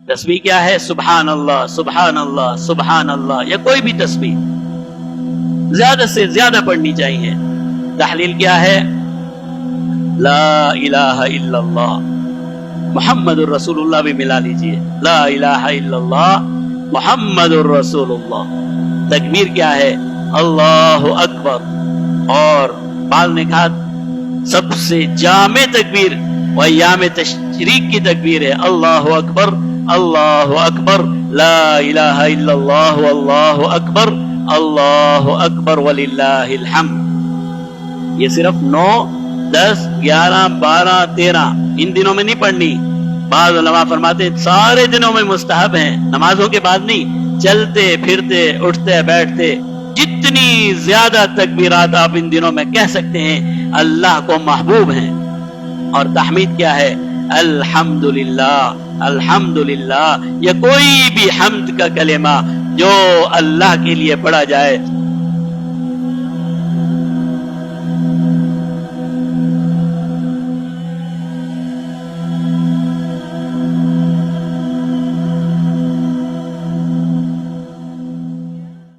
تسبیح کیا ہے؟ سبحان اللہ سبحان اللہ سبحان اللہ، یا کوئی بھی تسبیح زیادہ سے زیادہ پڑھنی چاہیے۔ تحلیل کیا ہے؟ لا الہ الا اللہ محمد الرسول اللہ بھی ملا لیجئے، لا الہ الا اللہ محمد الرسول اللہ۔ تکبیر کیا ہے؟ اللہ اکبر، اور بعض نے کہا سب سے جامع تکبیر و ایام تشریق کی تکبیر ہے اللہ اکبر اللہ اکبر لا الہ الا اللہ اللہ اکبر وللہ الحمد۔ یہ صرف 9 10 11 12 13 ان دنوں میں نہیں پڑھنی۔ بعض علماء فرماتے ہیں سارے دنوں میں مستحب ہیں، نمازوں کے بعد نہیں، چلتے پھرتے اٹھتے بیٹھتے جتنی زیادہ تکبیرات آپ ان دنوں میں کہہ سکتے ہیں اللہ کو محبوب ہیں۔ اور تحمید کیا ہے؟ الحمدللہ الحمدللہ، یا کوئی بھی حمد کا کلمہ جو اللہ کے لیے پڑھا جائے